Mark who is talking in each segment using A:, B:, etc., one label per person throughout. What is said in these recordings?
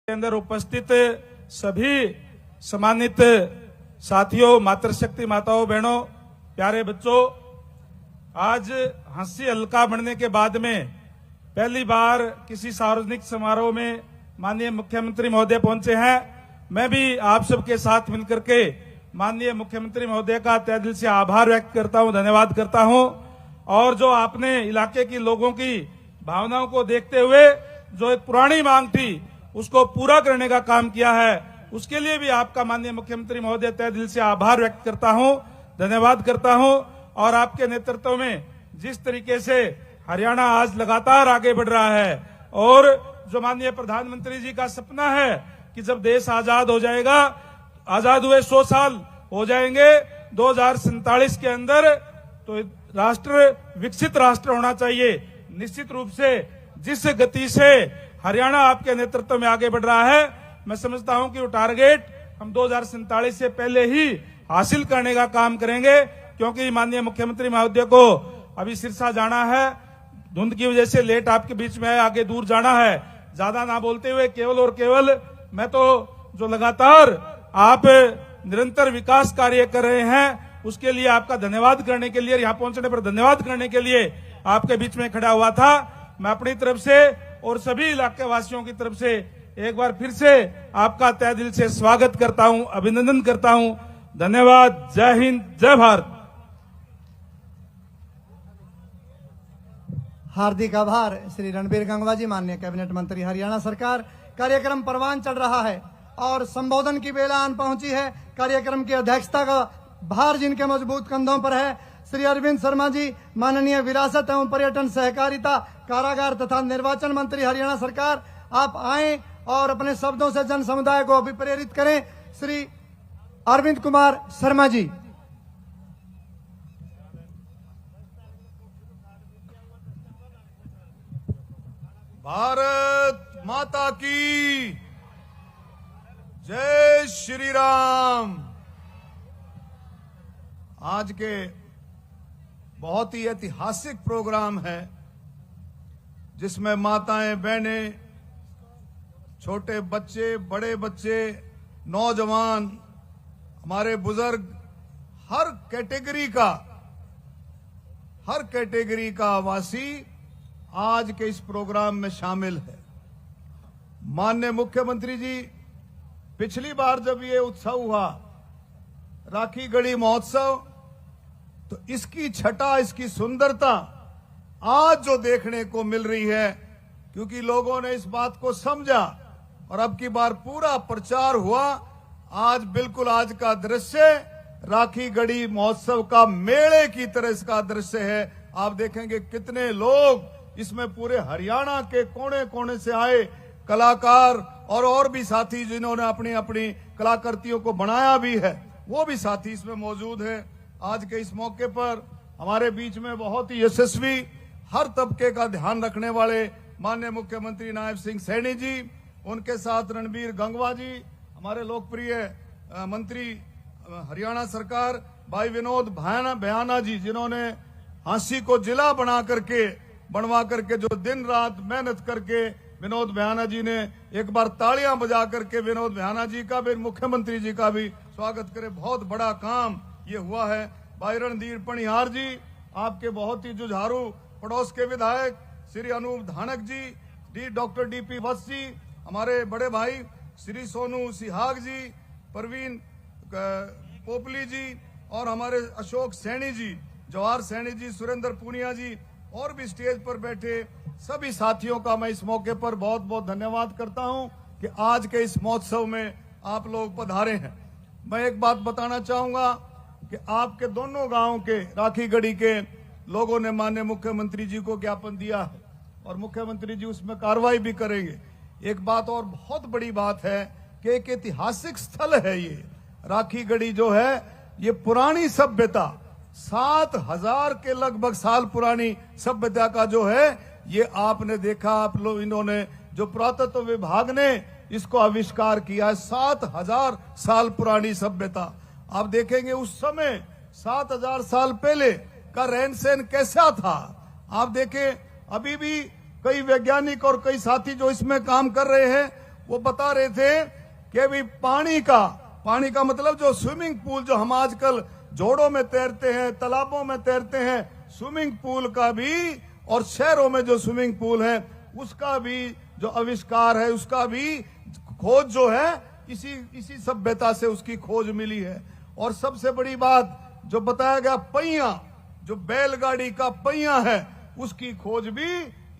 A: के अंदर उपस्थित सभी सम्मानित साथियों, मातृशक्ति माताओं, बहनों, प्यारे बच्चों, आज हंसी हल्का बढ़ने के बाद में पहली बार किसी सार्वजनिक समारोह में माननीय मुख्यमंत्री महोदय पहुंचे हैं। मैं भी आप सबके साथ मिलकर के माननीय मुख्यमंत्री महोदय का तहे दिल से आभार व्यक्त करता हूं, धन्यवाद करता हूं। और जो आपने इलाके की लोगों की भावनाओं को देखते हुए जो एक पुरानी मांग थी उसको पूरा करने का काम किया है, उसके लिए भी आपका माननीय मुख्यमंत्री महोदय तहे दिल से आभार व्यक्त करता हूं, धन्यवाद करता हूं। और आपके नेतृत्व में जिस तरीके से हरियाणा आज लगातार आगे बढ़ रहा है और जो माननीय प्रधानमंत्री जी का सपना है कि जब देश आजाद हो जाएगा, आजाद हुए 100 साल हो जाएंगे 2047 के अंदर, तो राष्ट्र विकसित राष्ट्र होना चाहिए। निश्चित रूप से जिस गति से हरियाणा आपके नेतृत्व में आगे बढ़ रहा है, मैं समझता हूं कि वो टारगेट हम 2047 से पहले ही हासिल करने का काम करेंगे, क्योंकि माननीय मुख्यमंत्री महोदय को अभी सिरसा जाना है, धुंध की वजह से लेट आपके बीच में है, आगे दूर जाना है। ज्यादा ना बोलते हुए केवल और केवल मैं तो जो लगातार आप निरंतर विकास कार्य कर रहे हैं उसके लिए आपका धन्यवाद करने के लिए, यहाँ पहुंचने पर धन्यवाद करने के लिए आपके बीच में खड़ा हुआ था। मैं अपनी तरफ से और सभी इलाके वासियों की तरफ से एक बार फिर से आपका तहे दिल से स्वागत करता हूं, अभिनंदन करता हूं। धन्यवाद। जय हिंद, जय भारत।
B: हार्दिक आभार श्री रणबीर गंगवा जी, माननीय कैबिनेट मंत्री हरियाणा सरकार। कार्यक्रम परवान चढ़ रहा है और संबोधन की बेला आन पहुंची है। कार्यक्रम की अध्यक्षता का भार जिनके मजबूत कंधों पर है, श्री अरविंद शर्मा जी, माननीय विरासत एवं पर्यटन, सहकारिता, कारागार तथा निर्वाचन मंत्री हरियाणा सरकार, आप आए और अपने शब्दों से जन समुदाय को अभिप्रेरित करें। श्री अरविंद कुमार शर्मा जी।
C: भारत माता की जय श्री राम। आज के बहुत ही ऐतिहासिक प्रोग्राम है जिसमें माताएं, बहनें, छोटे बच्चे, बड़े बच्चे, नौजवान, हमारे बुजुर्ग, हर कैटेगरी का वासी आज के इस प्रोग्राम में शामिल है। माननीय मुख्यमंत्री जी, पिछली बार जब ये उत्सव हुआ, राखी गढ़ी महोत्सव, तो इसकी छटा, इसकी सुंदरता आज जो देखने को मिल रही है, क्योंकि लोगों ने इस बात को समझा और अब की बार पूरा प्रचार हुआ। आज बिल्कुल आज का दृश्य राखी गढ़ी महोत्सव का मेले की तरह इसका दृश्य है। आप देखेंगे कितने लोग इसमें पूरे हरियाणा के कोने कोने से आए कलाकार और भी साथी जिन्होंने अपनी अपनी कलाकृतियों को बनाया भी है, वो भी साथी इसमें मौजूद है। आज के इस मौके पर हमारे बीच में बहुत ही यशस्वी, हर तबके का ध्यान रखने वाले माननीय मुख्यमंत्री नायब सिंह सैनी जी, उनके साथ रणबीर गंगवा जी, हमारे लोकप्रिय मंत्री हरियाणा सरकार भाई विनोद भयाना जी, जिन्होंने हांसी को जिला बनवा करके जो दिन रात मेहनत करके विनोद भयाना जी ने एक बार तालियां बजा करके विनोद भयाना जी का भी, मुख्यमंत्री जी का भी स्वागत करे। बहुत बड़ा काम ये हुआ है। भाई रणधीर पणिहार जी, आपके बहुत ही जुझारू पड़ोस के विधायक श्री अनूप धानक जी, डॉक्टर डीपी वत्स जी, हमारे बड़े भाई श्री सोनू सिहाग जी, परवीन पोपली जी, और हमारे अशोक सैनी जी, जवाहर सैनी जी, सुरेंद्र पूनिया जी, और भी स्टेज पर बैठे सभी साथियों का मैं इस मौके पर बहुत बहुत धन्यवाद करता हूं कि आज के इस महोत्सव में आप लोग पधारे हैं। मैं एक बात बताना चाहूंगा कि आपके दोनों गांवों के राखी गढ़ी के लोगों ने माननीय मुख्यमंत्री जी को ज्ञापन दिया है और मुख्यमंत्री जी उसमें कार्रवाई भी करेंगे। एक बात और बहुत बड़ी बात है कि एक ऐतिहासिक स्थल है ये राखी गढ़ी, जो है ये पुरानी सभ्यता, 7000 के लगभग साल पुरानी सभ्यता का जो है ये आपने देखा, आप लोग, इन्होंने जो पुरातत्व विभाग ने इसको आविष्कार किया है, 7000 साल पुरानी सभ्यता। आप देखेंगे उस समय 7000 साल पहले का रहन सहन कैसा था। आप देखें अभी भी कई वैज्ञानिक और कई साथी जो इसमें काम कर रहे हैं वो बता रहे थे कि भी पानी का मतलब जो स्विमिंग पूल जो हम आजकल जोड़ों में तैरते हैं, तालाबों में तैरते हैं, स्विमिंग पूल का भी और शहरों में जो स्विमिंग पूल है उसका भी जो आविष्कार है, उसका भी खोज जो है इसी सभ्यता से उसकी खोज मिली है। और सबसे बड़ी बात जो बताया गया, पहिया जो बैलगाड़ी का पहिया है उसकी खोज भी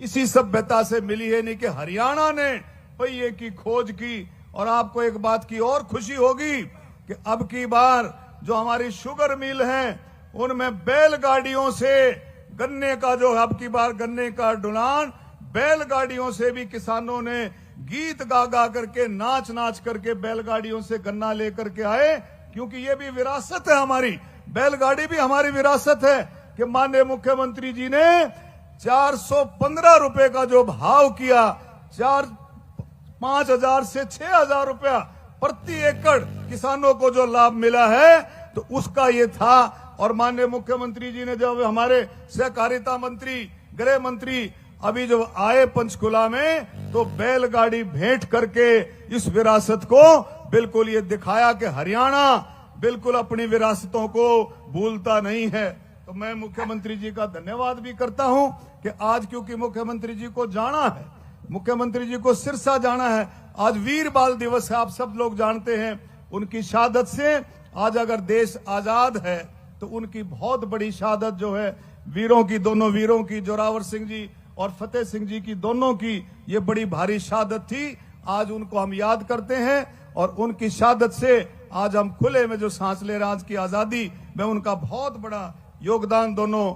C: इसी सभ्यता से मिली है, नहीं कि हरियाणा ने पहिए की खोज की। और आपको एक बात की और खुशी होगी कि अब की बार जो हमारी शुगर मिल है उनमें बैलगाड़ियों से गन्ने का जो अब की बार गन्ने का ढुलान बैलगाड़ियों से भी किसानों ने गीत गा गा करके नाच नाच करके बैलगाड़ियों से गन्ना लेकर के आए, क्योंकि ये भी विरासत है हमारी, बैलगाड़ी भी हमारी विरासत है। कि माननीय मुख्यमंत्री जी ने 415 रुपए का जो भाव किया, 5,000 से 6,000 रुपया प्रति एकड़ किसानों को जो लाभ मिला है तो उसका ये था। और माननीय मुख्यमंत्री जी ने जब हमारे सहकारिता मंत्री, गृह मंत्री अभी जो आए पंचकुला में, तो बैलगाड़ी भेंट करके इस विरासत को बिल्कुल ये दिखाया कि हरियाणा बिल्कुल अपनी विरासतों को भूलता नहीं है। तो मैं मुख्यमंत्री जी का धन्यवाद भी करता हूं कि आज क्योंकि मुख्यमंत्री जी को जाना है, मुख्यमंत्री जी को सिरसा जाना है, आज वीर बाल दिवस है, आप सब लोग जानते हैं। उनकी शहादत से आज अगर देश आजाद है तो उनकी बहुत बड़ी शहादत जो है वीरों की, दोनों वीरों की, जोरावर सिंह जी और फतेह सिंह जी की, दोनों की ये बड़ी भारी शहादत थी। आज उनको हम याद करते हैं और उनकी शहादत से आज हम खुले में जो सांस ले रहे हैं, आज की आजादी में उनका बहुत बड़ा योगदान दोनों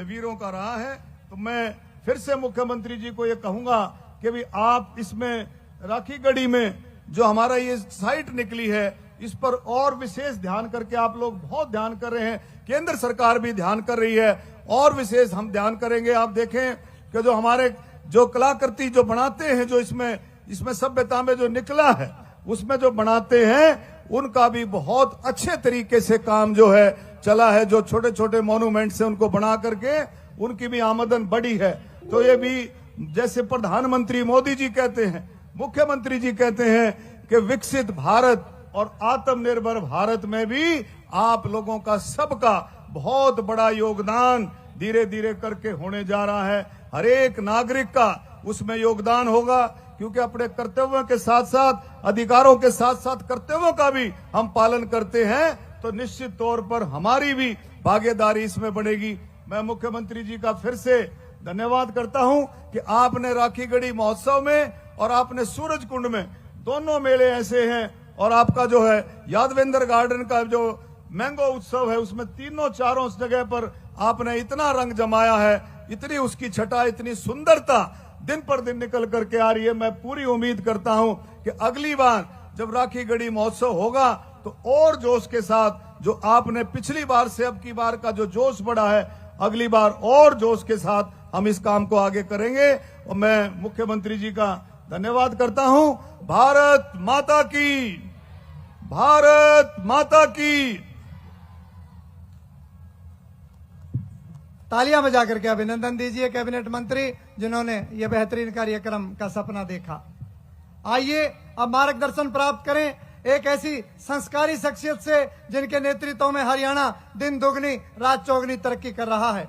C: वीरों का रहा है। तो मैं फिर से मुख्यमंत्री जी को ये कहूंगा कि भी आप इसमें राखीगढ़ी में जो हमारा ये साइट निकली है इस पर और विशेष ध्यान करके, आप लोग बहुत ध्यान कर रहे हैं, केंद्र सरकार भी ध्यान कर रही है, और विशेष हम ध्यान करेंगे। आप देखें कि जो हमारे जो कलाकृति जो बनाते हैं, जो इसमें सभ्यता में जो निकला है उसमें जो बनाते हैं उनका भी बहुत अच्छे तरीके से काम जो है चला है। जो छोटे छोटे मॉन्यूमेंट्स हैं उनको बना करके उनकी भी आमदन बढ़ी है। तो ये भी जैसे प्रधानमंत्री मोदी जी कहते हैं, मुख्यमंत्री जी कहते हैं कि विकसित भारत और आत्मनिर्भर भारत में भी आप लोगों का सबका बहुत बड़ा योगदान धीरे धीरे करके होने जा रहा है। हर एक नागरिक का उसमें योगदान होगा, क्योंकि अपने कर्तव्यों के साथ साथ अधिकारों के साथ साथ कर्तव्यों का भी हम पालन करते हैं, तो निश्चित तौर पर हमारी भी भागीदारी इसमें बढ़ेगी। मैं मुख्यमंत्री जी का फिर से धन्यवाद करता हूं कि आपने राखीगढ़ी महोत्सव में और आपने सूरज कुंड में, दोनों मेले ऐसे हैं, और आपका जो है यादवेंद्र गार्डन का जो मैंगो उत्सव है उसमें तीनों चारों जगह पर आपने इतना रंग जमाया है, इतनी उसकी छटा, इतनी सुंदरता दिन पर दिन निकल करके आ रही है। मैं पूरी उम्मीद करता हूं कि अगली बार जब राखीगढ़ी महोत्सव होगा तो और जोश के साथ, जो आपने पिछली बार से अब की बार का जो जोश बढ़ा है, अगली बार और जोश के साथ हम इस काम को आगे करेंगे। और मैं मुख्यमंत्री जी का धन्यवाद करता हूं। भारत माता की, भारत माता की।
B: तालियां बजा करके अभिनंदन दीजिए कैबिनेट मंत्री जिन्होंने ये बेहतरीन कार्यक्रम का सपना देखा। आइए अब मार्गदर्शन प्राप्त करें एक ऐसी संस्कारी शख्सियत से जिनके नेतृत्व में हरियाणा दिन दुगनी रात चौगनी तरक्की कर रहा है,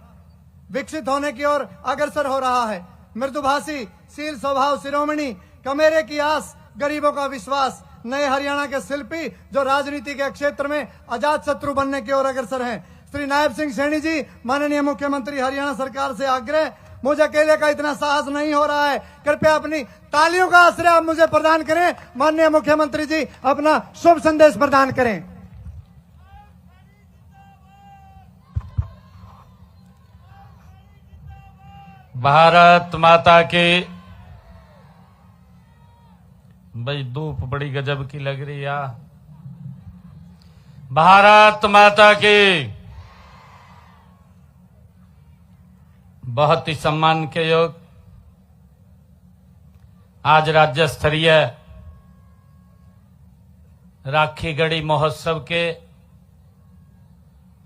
B: विकसित होने की ओर अग्रसर हो रहा है। मृदुभाषी, शील स्वभाव शिरोमणि, कमेरे की आस, गरीबों का विश्वास, नए हरियाणा के शिल्पी जो राजनीति के क्षेत्र में अजात शत्रु बनने की ओर अग्रसर हैं, श्री नायब सिंह सैनी जी, माननीय मुख्यमंत्री हरियाणा सरकार से आग्रह, मुझे अकेले का इतना साहस नहीं हो रहा है, कृपया अपनी तालियों का आश्रय आप मुझे प्रदान करें। माननीय मुख्यमंत्री जी अपना शुभ संदेश प्रदान करें।
D: भारत माता की। भाई धूप बड़ी गजब की लग रही है। भारत माता की। बहुत ही सम्मान के योग आज राज्य स्तरीय राखीगढ़ी महोत्सव के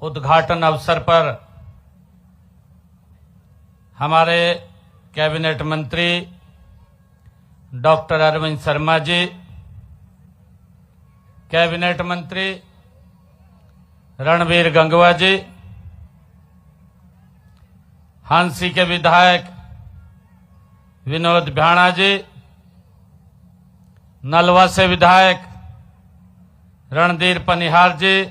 D: उद्घाटन अवसर पर हमारे कैबिनेट मंत्री डॉक्टर अरविंद शर्मा जी, कैबिनेट मंत्री रणबीर गंगवा जी, हांसी के विधायक विनोद भ्याणा जी, नलवा से विधायक रणधीर पनिहार जी,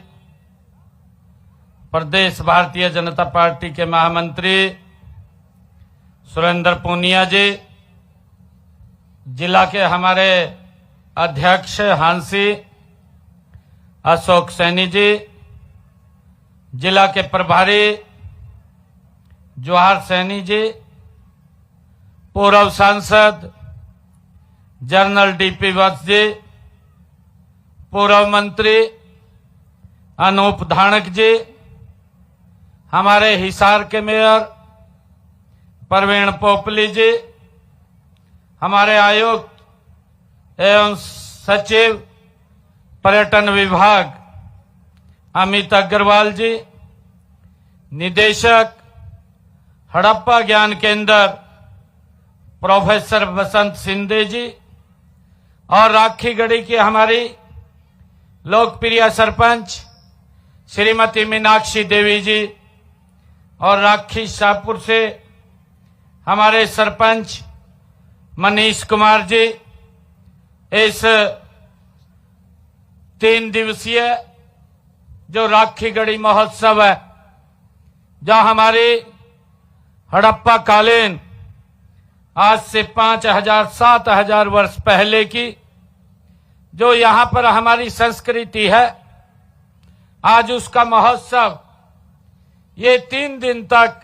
D: प्रदेश भारतीय जनता पार्टी के महामंत्री सुरेंद्र पूनिया जी, जिला के हमारे अध्यक्ष हांसी अशोक सैनी जी, जिला के प्रभारी जवाहर सैनी जी, पूर्व सांसद जनरल डीपी वत्स जी, पूर्व मंत्री अनूप धानक जी, हमारे हिसार के मेयर प्रवीण पोपली जी, हमारे आयुक्त एवं सचिव पर्यटन विभाग अमित अग्रवाल जी, निदेशक हड़प्पा ज्ञान केंद्र प्रोफेसर बसंत सिंधे जी और राखीगढ़ी की हमारी लोकप्रिय सरपंच श्रीमती मीनाक्षी देवी जी और राखी शाहपुर से हमारे सरपंच मनीष कुमार जी, इस 3 दिवसीय जो राखीगढ़ी महोत्सव है, जहां हमारी हड़प्पा कालीन आज से 5000-7000 वर्ष पहले की जो यहां पर हमारी संस्कृति है, आज उसका महोत्सव ये 3 दिन तक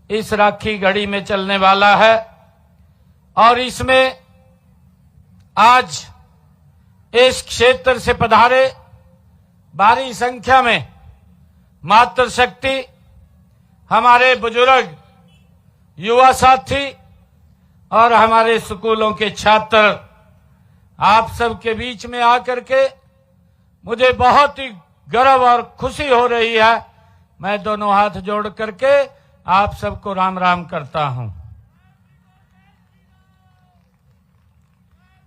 D: इस राखीगढ़ी में चलने वाला है। और इसमें आज इस क्षेत्र से पधारे भारी संख्या में मातृशक्ति, हमारे बुजुर्ग, युवा साथी और हमारे स्कूलों के छात्र, आप सबके बीच में आकर के मुझे बहुत ही गर्व और खुशी हो रही है। मैं दोनों हाथ जोड़ करके आप सबको राम राम करता हूं।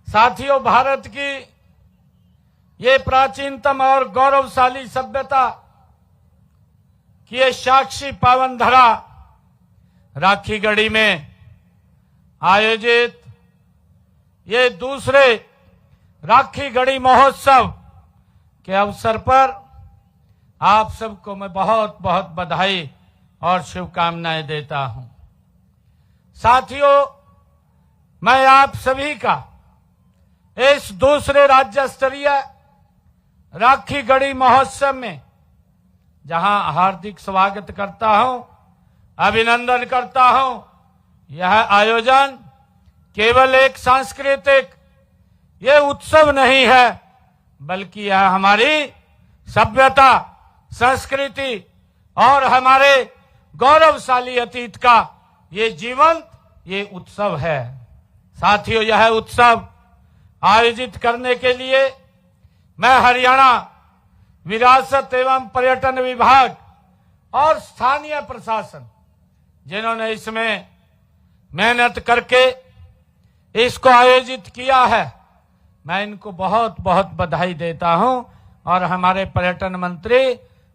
D: साथियों, भारत की ये प्राचीनतम और गौरवशाली सभ्यता की ये साक्षी पावन धरा राखीगढ़ी में आयोजित ये दूसरे राखीगढ़ी महोत्सव के अवसर पर आप सबको मैं बहुत बहुत बधाई और शुभकामनाएं देता हूं। साथियों, मैं आप सभी का इस दूसरे राज्य स्तरीय राखीगढ़ी महोत्सव में जहां हार्दिक स्वागत करता हूं, अभिनंदन करता हूं। यह आयोजन केवल एक सांस्कृतिक ये उत्सव नहीं है, बल्कि यह हमारी सभ्यता, संस्कृति और हमारे गौरवशाली अतीत का ये जीवंत ये उत्सव है। साथियों, यह उत्सव आयोजित करने के लिए मैं हरियाणा विरासत एवं पर्यटन विभाग और स्थानीय प्रशासन, जिन्होंने इसमें मेहनत करके इसको आयोजित किया है, मैं इनको बहुत बहुत बधाई देता हूं। और हमारे पर्यटन मंत्री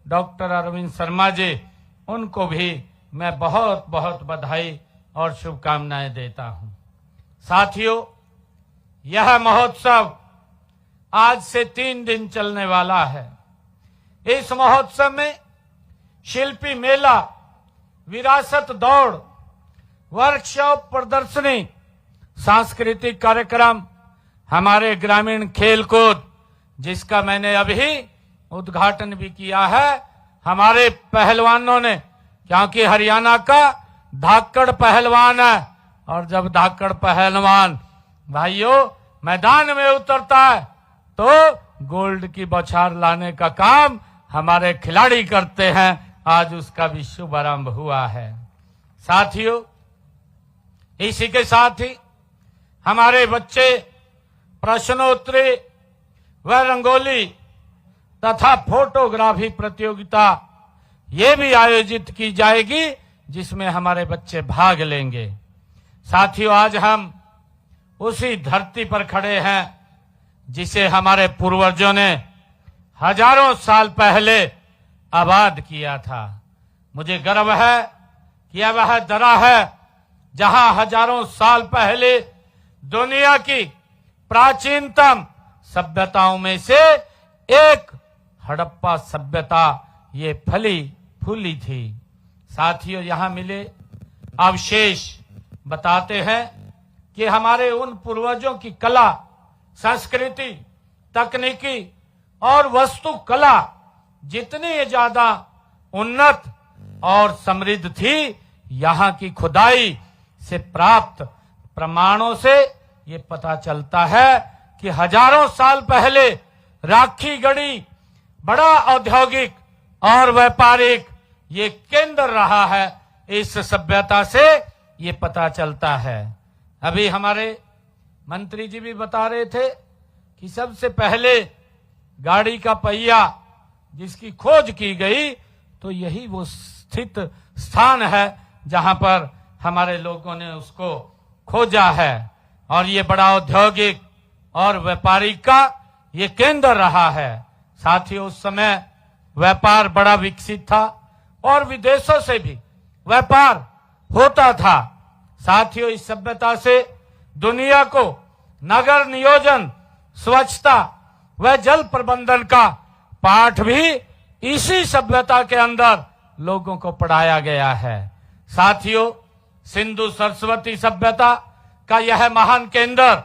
D: डॉक्टर अरविंद शर्मा जी, उनको भी मैं बहुत बहुत बधाई और शुभकामनाएं देता हूं। साथियों, यह महोत्सव आज से 3 दिन चलने वाला है। इस महोत्सव में शिल्पी मेला, विरासत दौड़, वर्कशॉप, प्रदर्शनी, सांस्कृतिक कार्यक्रम, हमारे ग्रामीण खेलकूद, जिसका मैंने अभी उद्घाटन भी किया है हमारे पहलवानों ने, क्योंकि हरियाणा का धाकड़ पहलवान है। और जब धाकड़ पहलवान भाइयों मैदान में उतरता है तो गोल्ड की बौछार लाने का काम हमारे खिलाड़ी करते हैं। आज उसका भी शुभारंभ हुआ है। साथियों, इसी के साथ ही हमारे बच्चे प्रश्नोत्तरी व रंगोली तथा फोटोग्राफी प्रतियोगिता ये भी आयोजित की जाएगी, जिसमें हमारे बच्चे भाग लेंगे। साथियों, आज हम उसी धरती पर खड़े हैं जिसे हमारे पूर्वजों ने हजारों साल पहले आबाद किया था। मुझे गर्व है कि यह वह दरा है जहां हजारों साल पहले दुनिया की प्राचीनतम सभ्यताओं में से एक हड़प्पा सभ्यता ये फली फूली थी। साथियों, यहां मिले अवशेष बताते हैं कि हमारे उन पूर्वजों की कला, संस्कृति, तकनीकी और वस्तु कला जितनी ज्यादा उन्नत और समृद्ध थी, यहाँ की खुदाई से प्राप्त प्रमाणों से ये पता चलता है कि हजारों साल पहले राखी गढ़ी बड़ा औद्योगिक और व्यापारिक ये केंद्र रहा है। इस सभ्यता से ये पता चलता है। अभी हमारे मंत्री जी भी बता रहे थे कि सबसे पहले गाड़ी का पहिया जिसकी खोज की गई, तो यही वो स्थित स्थान है जहां पर हमारे लोगों ने उसको खोजा है। और ये बड़ा औद्योगिक और व्यापारिक का ये केंद्र रहा है। साथियों, उस समय व्यापार बड़ा विकसित था और विदेशों से भी व्यापार होता था। साथियों, इस सभ्यता से दुनिया को नगर नियोजन, स्वच्छता व जल प्रबंधन का पाठ भी इसी सभ्यता के अंदर लोगों को पढ़ाया गया है। साथियों, सिंधु सरस्वती सभ्यता का यह महान केंद्र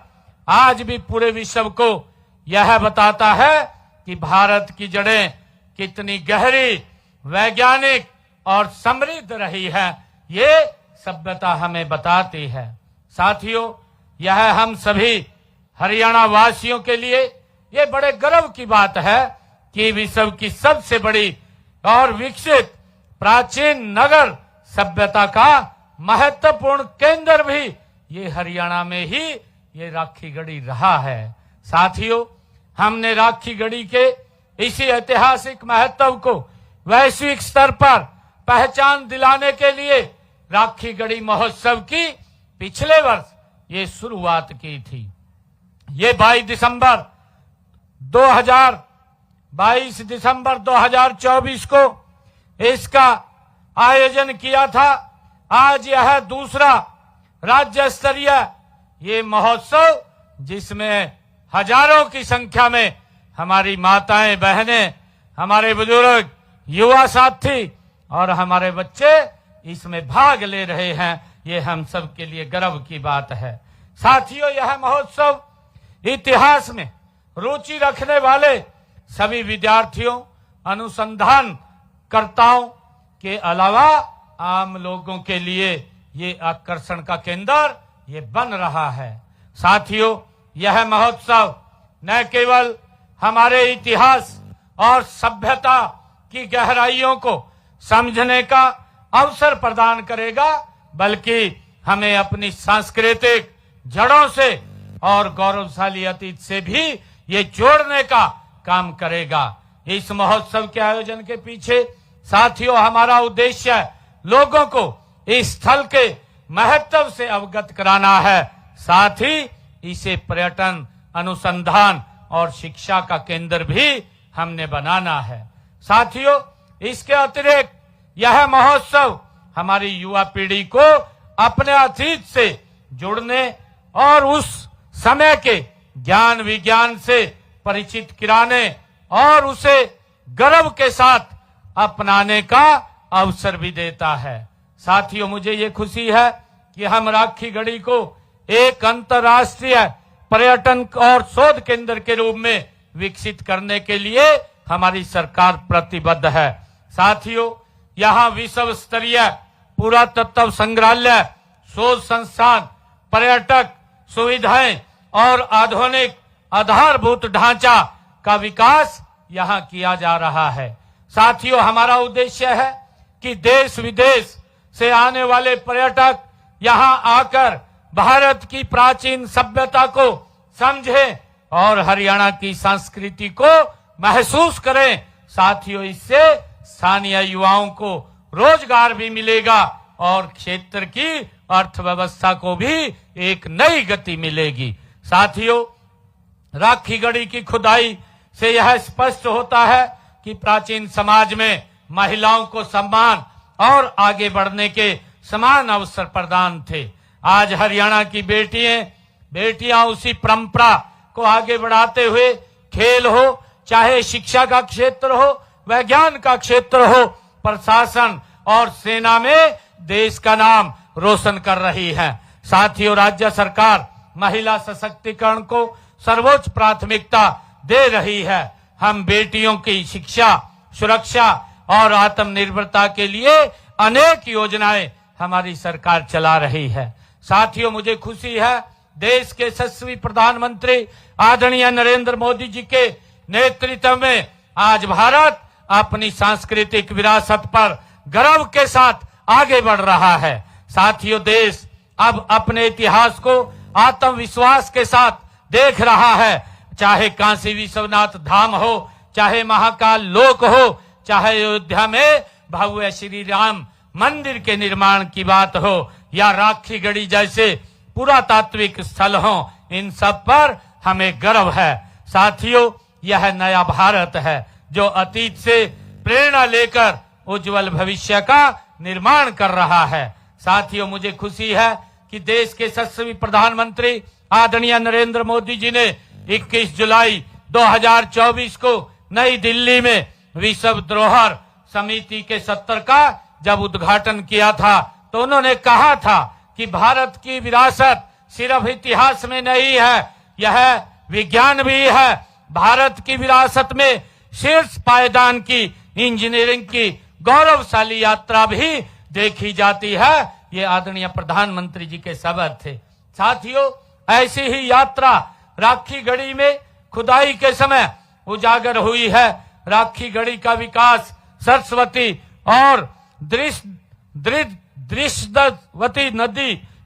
D: आज भी पूरे विश्व को यह बताता है कि भारत की जड़ें कितनी गहरी, वैज्ञानिक और समृद्ध रही है। ये सभ्यता हमें बताती है। साथियों, यह हम सभी हरियाणा वासियों के लिए ये बड़े गर्व की बात है कि विश्व की सबसे बड़ी और विकसित प्राचीन नगर सभ्यता का महत्वपूर्ण केंद्र भी ये हरियाणा में ही ये राखी गढ़ी रहा है। साथियों, हमने राखी गढ़ी के इसी ऐतिहासिक महत्व को वैश्विक स्तर पर पहचान दिलाने के लिए राखी गढ़ी महोत्सव की पिछले वर्ष ये शुरुआत की थी। ये 22 दिसंबर 2024 को इसका आयोजन किया था। आज यह दूसरा राज्य स्तरीय ये महोत्सव जिसमें हजारों की संख्या में हमारी माताएं, बहनें, हमारे बुजुर्ग, युवा साथी और हमारे बच्चे इसमें भाग ले रहे हैं। ये हम सब के लिए गर्व की बात है। साथियों, यह महोत्सव इतिहास में रुचि रखने वाले सभी विद्यार्थियों, अनुसंधानकर्ताओं के अलावा आम लोगों के लिए ये आकर्षण का केंद्र ये बन रहा है। साथियों, यह महोत्सव न केवल हमारे इतिहास और सभ्यता की गहराइयों को समझने का अवसर प्रदान करेगा, बल्कि हमें अपनी सांस्कृतिक जड़ों से और गौरवशाली अतीत से भी ये जोड़ने का काम करेगा। इस महोत्सव के आयोजन के पीछे साथियों हमारा उद्देश्य लोगों को इस स्थल के महत्व से अवगत कराना है, साथ ही इसे पर्यटन, अनुसंधान और शिक्षा का केंद्र भी हमने बनाना है। साथियों, इसके अतिरिक्त यह महोत्सव हमारी युवा पीढ़ी को अपने अतीत से जुड़ने और उस समय के ज्ञान विज्ञान से परिचित कराने और उसे गर्व के साथ अपनाने का अवसर भी देता है। साथियों, मुझे ये खुशी है कि हम राखी गढ़ी को एक अंतर्राष्ट्रीय पर्यटन और शोध केंद्र के रूप में विकसित करने के लिए हमारी सरकार प्रतिबद्ध है। साथियों, यहाँ विश्व स्तरीय पुरातत्व संग्रहालय, शोध संस्थान, पर्यटक सुविधाएं और आधुनिक आधारभूत ढांचा का विकास यहाँ किया जा रहा है। साथियों, हमारा उद्देश्य है कि देश विदेश से आने वाले पर्यटक यहाँ आकर भारत की प्राचीन सभ्यता को समझें और हरियाणा की संस्कृति को महसूस करें। साथियों, इससे स्थानीय युवाओं को रोजगार भी मिलेगा और क्षेत्र की अर्थव्यवस्था को भी एक नई गति मिलेगी। साथियों, राखी गढ़ी की खुदाई से यह स्पष्ट होता है कि प्राचीन समाज में महिलाओं को सम्मान और आगे बढ़ने के समान अवसर प्रदान थे। आज हरियाणा की बेटियां उसी परंपरा को आगे बढ़ाते हुए खेल हो, चाहे शिक्षा का क्षेत्र हो, विज्ञान का क्षेत्र हो, प्रशासन और सेना में देश का नाम रोशन कर रही है। साथियों, राज्य सरकार महिला सशक्तिकरण को सर्वोच्च प्राथमिकता दे रही है। हम बेटियों की शिक्षा, सुरक्षा और आत्मनिर्भरता के लिए अनेक योजनाएं हमारी सरकार चला रही है। साथियों, मुझे खुशी है देश के यशस्वी प्रधानमंत्री आदरणीय नरेंद्र मोदी जी के नेतृत्व में आज भारत अपनी सांस्कृतिक विरासत पर गर्व के साथ आगे बढ़ रहा है। साथियों, देश अब अपने इतिहास को आत्मविश्वास के साथ देख रहा है। चाहे काशी विश्वनाथ धाम हो, चाहे महाकाल लोक हो, चाहे अयोध्या में भव्य श्री राम मंदिर के निर्माण की बात हो, या राखी गढ़ी जैसे पुरातात्विक स्थल हो, इन सब पर हमें गर्व है। साथियों, यह नया भारत है जो अतीत से प्रेरणा लेकर उज्जवल भविष्य का निर्माण कर रहा है। साथियों, मुझे खुशी है कि देश के यशस्वी प्रधानमंत्री आदरणीय नरेंद्र मोदी जी ने 21 जुलाई 2024 को नई दिल्ली में विश्व धरोहर समिति के 70 का जब उद्घाटन किया था तो उन्होंने कहा था कि भारत की विरासत सिर्फ इतिहास में नहीं है, यह विज्ञान भी है। भारत की विरासत में शीर्ष पायदान की इंजीनियरिंग की गौरवशाली यात्रा भी देखी जाती है। ये आदरणीय प्रधानमंत्री जी के शब्द थे। साथियों, ऐसी ही यात्रा राखी गढ़ी में खुदाई के समय उजागर हुई है। राखी गढ़ी का विकास सरस्वती और दृश्यवती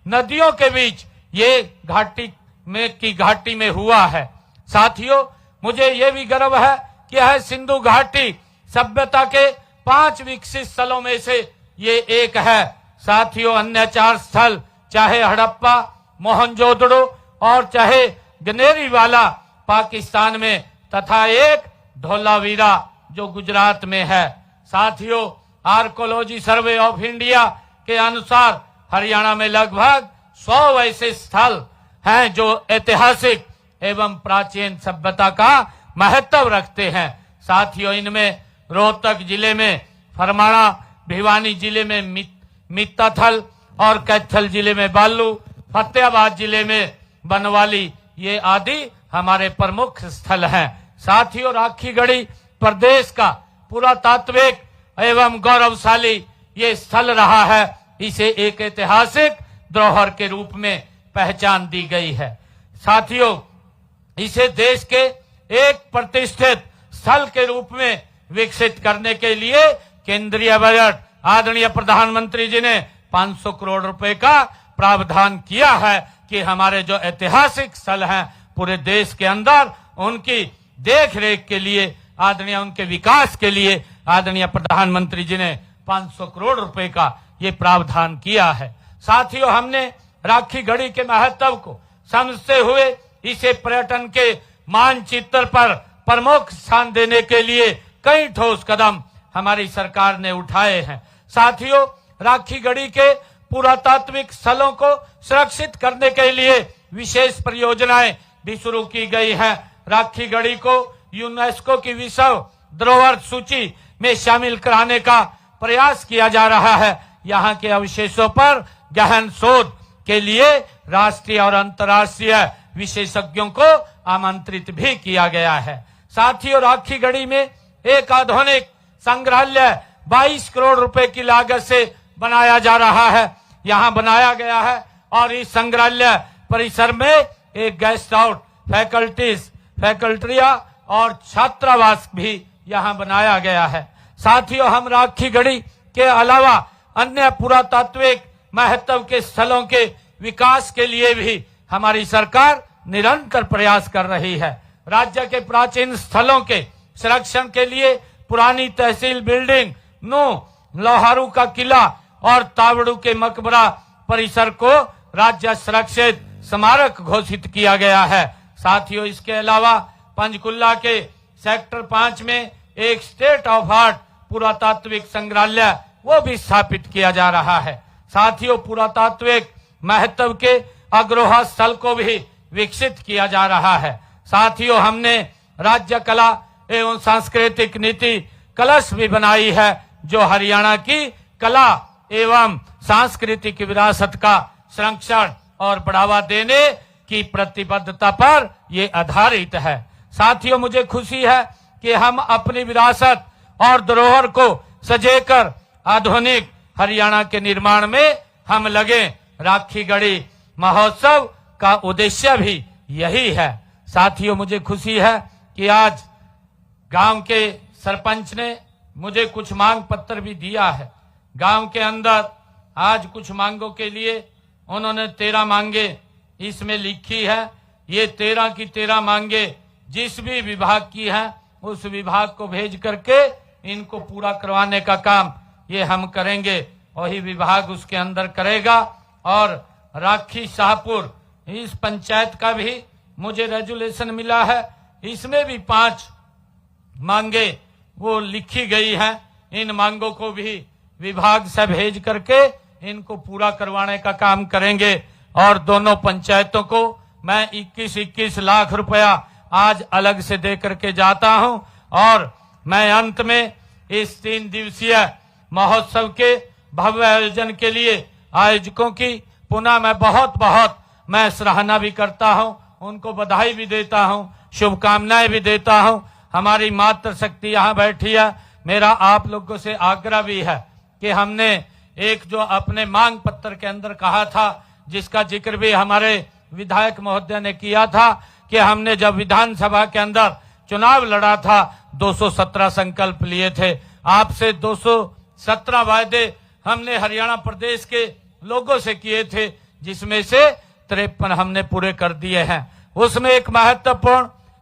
D: नदियों के बीच ये घाटी में हुआ है। साथियों, मुझे ये भी गर्व है कि यह सिंधु घाटी सभ्यता के 5 विकसित स्थलों में से ये एक है। साथियों, अन्य 4 स्थल चाहे हड़प्पा, मोहनजोदड़ो और चाहे गनेरीवाला पाकिस्तान में, तथा एक धोलावीरा जो गुजरात में है। साथियों, आर्कोलॉजी सर्वे ऑफ इंडिया के अनुसार हरियाणा में लगभग 100 ऐसे स्थल हैं जो ऐतिहासिक एवं प्राचीन सभ्यता का महत्व रखते हैं। साथियों, इनमें रोहतक जिले में फरमाणा, भिवानी जिले में मित्ताथल और कैथल जिले में बालू, फतेहाबाद जिले में बनवाली, ये आदि हमारे प्रमुख स्थल हैं। साथियों, राखी गढ़ी प्रदेश का पुरातात्विक एवं गौरवशाली ये स्थल रहा है। इसे एक ऐतिहासिक धरोहर के रूप में पहचान दी गई है। साथियों, इसे देश के एक प्रतिष्ठित स्थल के रूप में विकसित करने के लिए केंद्रीय बजट आदरणीय प्रधानमंत्री जी ने 500 करोड़ रुपए का प्रावधान किया है कि हमारे जो ऐतिहासिक स्थल हैं पूरे देश के अंदर उनकी देखरेख के लिए, आदरणीय उनके विकास के लिए आदरणीय प्रधानमंत्री जी ने 500 करोड़ रुपए का ये प्रावधान किया है। साथियों, हमने राखी गढ़ी के महत्व को समझते हुए इसे पर्यटन के मानचित्र पर प्रमुख स्थान देने के लिए कई ठोस कदम हमारी सरकार ने उठाए हैं। साथियों, राखी गढ़ी के पुरातात्विक स्थलों को सुरक्षित करने के लिए विशेष परियोजनाएं भी शुरू की गई हैं। राखी गढ़ी को यूनेस्को की विश्व धरोहर सूची में शामिल कराने का प्रयास किया जा रहा है। यहाँ के अवशेषों पर गहन शोध के लिए राष्ट्रीय और अंतर्राष्ट्रीय विशेषज्ञों को आमंत्रित भी किया गया है। साथियों, राखी गढ़ी में एक आधुनिक संग्रहालय 22 करोड़ रुपए की लागत से बनाया जा रहा है, यहाँ बनाया गया है। और इस संग्रहालय परिसर में एक गेस्ट हाउस, फैकल्टिया और छात्रावास भी यहाँ बनाया गया है। साथियों, हम राखी गढ़ी के अलावा अन्य पुरातात्विक महत्व के स्थलों के विकास के लिए भी हमारी सरकार निरंतर प्रयास कर रही है। राज्य के प्राचीन स्थलों के संरक्षण के लिए पुरानी तहसील बिल्डिंग, लोहारू का किला और तावड़ू के मकबरा परिसर को राज्य सुरक्षित स्मारक घोषित किया गया है। साथियों, इसके अलावा पंचकुला के सेक्टर 5 में एक स्टेट ऑफ आर्ट पुरातात्विक संग्रहालय वो भी स्थापित किया जा रहा है। साथियों, पुरातात्विक महत्व के अग्रहा स्थल को भी विकसित किया जा रहा है। साथियों, हमने राज्य कला एवं सांस्कृतिक नीति कलश भी बनाई है, जो हरियाणा की कला एवं सांस्कृतिक विरासत का संरक्षण और बढ़ावा देने की प्रतिबद्धता पर ये आधारित है। साथियों, मुझे खुशी है कि हम अपनी विरासत और धरोहर को सजेकर आधुनिक हरियाणा के निर्माण में हम लगे। राखी गढ़ी महोत्सव का उद्देश्य भी यही है। साथियों, मुझे खुशी है कि आज गांव के सरपंच ने मुझे कुछ मांग पत्र भी दिया है। गांव के अंदर आज कुछ मांगों के लिए उन्होंने 13 मांगे इसमें लिखी है। ये 13 की 13 मांगे जिस भी विभाग की हैं उस विभाग को भेज करके इनको पूरा करवाने का काम ये हम करेंगे, वही विभाग उसके अंदर करेगा। और राखी शाहपुर इस पंचायत का भी मुझे रेजुलेशन मिला है, इसमें भी 5 मांगे वो लिखी गई हैं। इन मांगों को भी विभाग से भेज करके इनको पूरा करवाने का काम करेंगे। और दोनों पंचायतों को मैं 21-21 लाख रुपया आज अलग से दे करके जाता हूं। और मैं अंत में इस 3 दिवसीय महोत्सव के भव्य आयोजन के लिए आयोजकों की पुनः मैं बहुत मैं सराहना भी करता हूं, उनको बधाई भी देता हूं, शुभकामनाएं भी देता हूं। हमारी मातृशक्ति यहाँ बैठी है। मेरा आप लोगों से आग्रह भी है कि हमने एक जो अपने मांग पत्र के अंदर कहा था, जिसका जिक्र भी हमारे विधायक महोदय ने किया था, कि हमने जब विधानसभा के अंदर चुनाव लड़ा था 217 संकल्प लिए थे। आपसे 217 वायदे हमने हरियाणा प्रदेश के लोगों से किए थे, जिसमें से 53 हमने पूरे कर दिए हैं। उसमें एक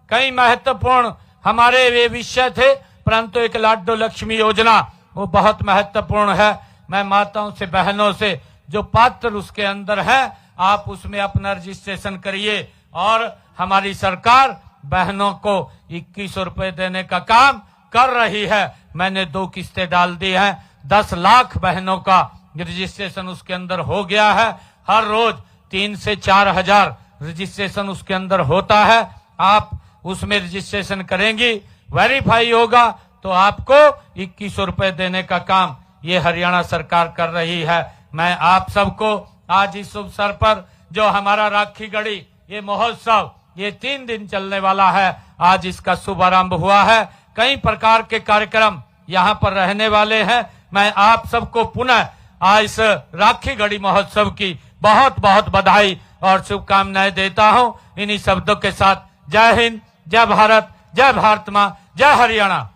D: कई महत्वपूर्ण हमारे वे विषय थे, परंतु एक लाडो लक्ष्मी योजना वो बहुत महत्वपूर्ण है। मैं माताओं से, बहनों से, जो पात्र उसके अंदर है, आप उसमें अपना रजिस्ट्रेशन करिए। और हमारी सरकार बहनों को 2100 रुपए देने का काम कर रही है। मैंने 2 किस्तें डाल दी हैं। 10 लाख बहनों का रजिस्ट्रेशन उसके अंदर हो गया है। हर रोज 3 से 4 हजार रजिस्ट्रेशन उसके अंदर होता है। आप उसमें रजिस्ट्रेशन करेंगी, वेरीफाई होगा तो आपको 2100 रुपए देने का काम ये हरियाणा सरकार कर रही है। मैं आप सबको आज इस अवसर पर जो हमारा राखी गढ़ी ये महोत्सव ये 3 दिन चलने वाला है, आज इसका शुभारंभ हुआ है। कई प्रकार के कार्यक्रम यहाँ पर रहने वाले हैं। मैं आप सबको पुनः आज इस राखी गढ़ी महोत्सव की बहुत बधाई और शुभकामनाएं देता हूँ। इन्हीं शब्दों के साथ जय हिंद, जय भारत, जय भारत माँ, जय हरियाणा।